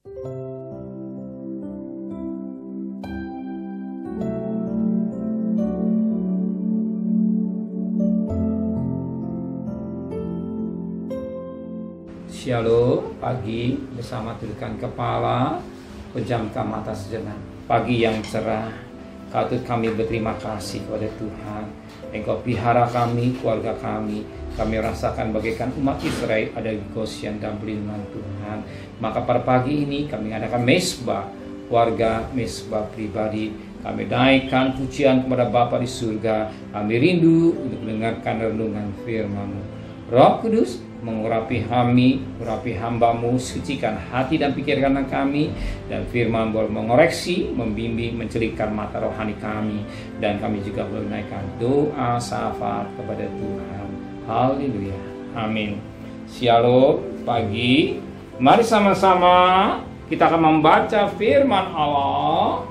Shalom, pagi bersama tundukkan kepala, pejamkan mata sejenak. Pagi yang cerah, patut kami berterima kasih kepada Tuhan. Engkau pelihara kami, keluarga kami. Kami rasakan bagaikan umat Israel ada di Goshen dan perlindungan Tuhan. Maka pada pagi ini kami mengadakan mesbah keluarga, mesbah pribadi. Kami naikkan pujian kepada Bapa di surga. Kami rindu untuk mendengarkan renungan firman-Mu. Roh Kudus mengurapi kami, urapi hamba-Mu, sucikan hati dan pikiran kami, dan firman boleh mengoreksi, membimbing, mencelikkan mata rohani kami, dan kami juga boleh menaikkan doa syafaat kepada Tuhan. Haleluya, amin. Shalom, pagi. Mari sama-sama kita akan membaca firman Allah.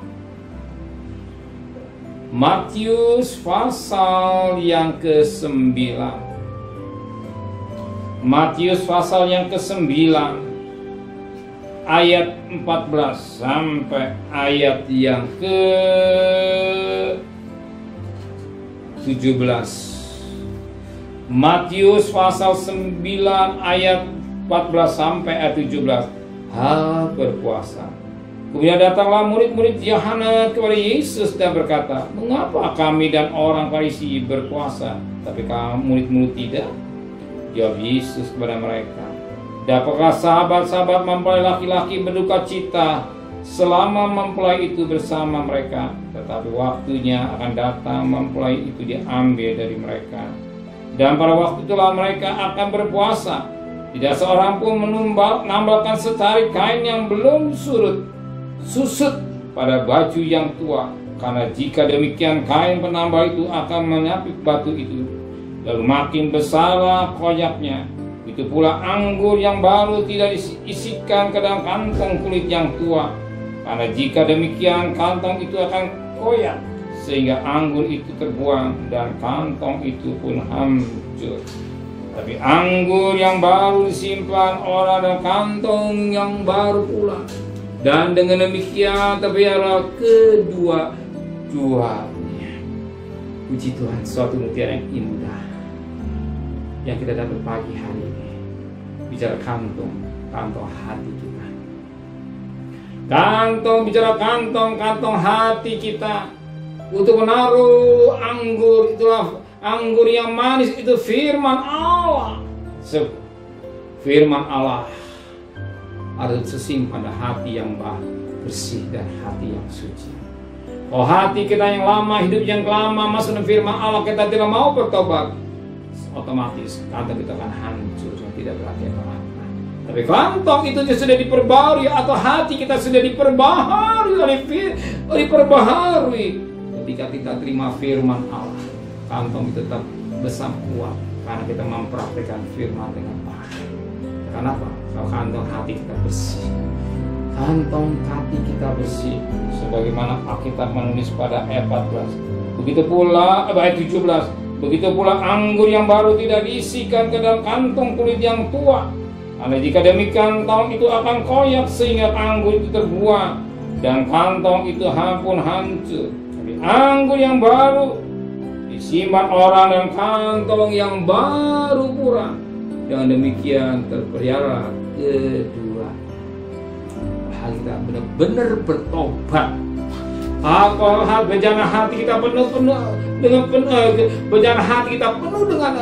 Matius pasal yang ke-9. Matius pasal yang ke-9 ayat 14 sampai ayat yang ke-17. Matius pasal 9 ayat 14 sampai ayat 17. Hal berpuasa. Kemudian datanglah murid-murid Yohanes kepada Yesus dan berkata, "Mengapa kami dan orang Farisi berpuasa, tapi kamu murid-murid tidak?" Jawab Yesus kepada mereka, "Dapatkah sahabat-sahabat mempelai laki-laki berduka cita selama mempelai itu bersama mereka? Tetapi waktunya akan datang mempelai itu diambil dari mereka. Dan pada waktu itulah mereka akan berpuasa. Tidak seorang pun menambalkan setari kain yang belum susut pada baju yang tua. Karena jika demikian kain penambal itu akan menyapit batu itu. Lalu makin besarlah koyaknya. Itu pula anggur yang baru tidak diisikan ke dalam kantong kulit yang tua. Karena jika demikian kantong itu akan koyak, sehingga anggur itu terbuang dan kantong itu pun hancur. Tapi anggur yang baru disimpan orang dan kantong yang baru pula. Dan dengan demikian terbiarlah kedua-duanya." Puji Tuhan, suatu mutiara yang indah yang kita dapat pagi hari ini. Bicara kantong hati kita. Bicara kantong hati kita. Untuk menaruh anggur, itulah anggur yang manis, itu firman Allah. Firman Allah harus tersimpan pada hati yang bersih dan hati yang suci. Oh, hati kita yang lama, hidup yang lama, masuk dalam firman Allah, kita tidak mau bertobat, otomatis kantong kita akan hancur dan tidak berarti apa-apa. Tapi kantong itu sudah diperbarui, atau hati kita sudah diperbaharui ketika kita terima firman Allah. Kantong itu tetap besar kuat karena kita mempraktikkan firman dengan baik. Kenapa? Kalau kantong hati kita bersih, kantong hati kita bersih, sebagaimana Alkitab menulis pada ayat 14. Begitu pula ayat 17. Begitu pula anggur yang baru tidak diisikan ke dalam kantong kulit yang tua. Karena jika demikian kantong itu akan koyak, sehingga anggur itu terbuang dan kantong itu pun hancur. Tapi anggur yang baru disimpan orang dan kantong yang baru pura. Dengan demikian terpelihara kedua. Hal kita benar-benar bertobat. Apa bejana hati kita penuh dengan bejana hati kita penuh dengan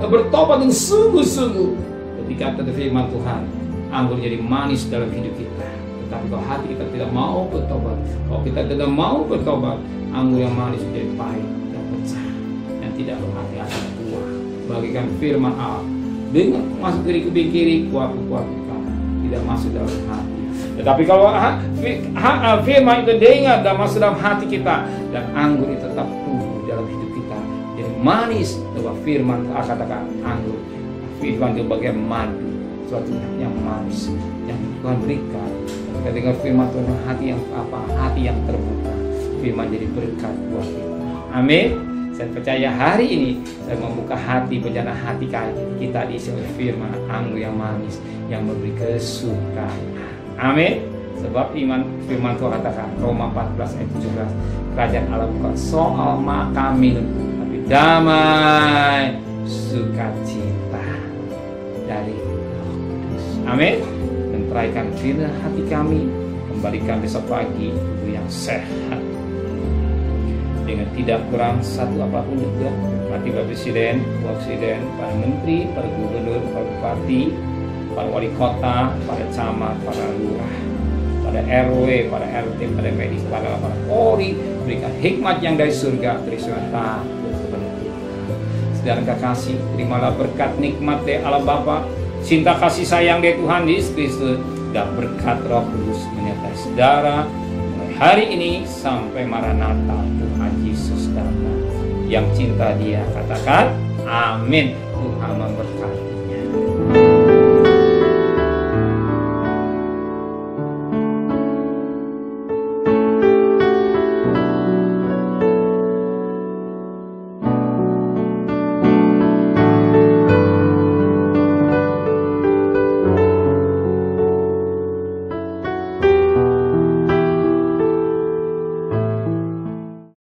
bertobat dengan sungguh-sungguh. Ketika kita firman Tuhan, anggur jadi manis dalam hidup kita. Tetapi kalau hati kita tidak mau bertobat, kalau kita tidak mau bertobat, anggur yang manis menjadi pahit dan pecah dan tidak berhati-hati tua. Bagikan firman Allah dengan masuk ke kiri, kuat-kuat tidak masuk dalam hati. Tetapi kalau firman itu dengar dan masuk dalam hati kita, dan anggur itu tetap tumbuh dalam hidup kita, jadi manis. Coba firman katakan anggur, firman itu bagian madu, suatu yang manis yang Tuhan berikan. Kita dengar firman Tuhan, hati yang terbuka, firman jadi berkat buat kita. Amin. Saya percaya hari ini saya membuka hati, bejana hati kita diisi oleh firman anggur yang manis yang memberi kesukaan. Amin. Sebab iman firman Tuhan katakan Roma 14 ayat 17, kerajaan Allah bukan soal makan minum, tapi damai, sukacita dari Roh Kudus. Amin. Menteraikan firman hati kami, kembalikan besok pagi tubuh yang sehat dengan tidak kurang satu apapun juga. Mati Bapak Presiden, Presiden, para menteri, para gubernur, para bupati, para wali kota, para camat, para lurah, pada RW, pada RT, pada medis, pada Polri, berikan hikmat yang dari surga, terima takut kepada Tuhan. Saudara kekasih, terimalah berkat nikmat dari Allah Bapa, cinta kasih sayang dari Tuhan Yesus Kristus, dan berkat Roh Kudus menyertai saudara mulai hari ini sampai Maranatha Tuhan Yesus datang. Yang cinta Dia katakan amin. Tuhan memberkati.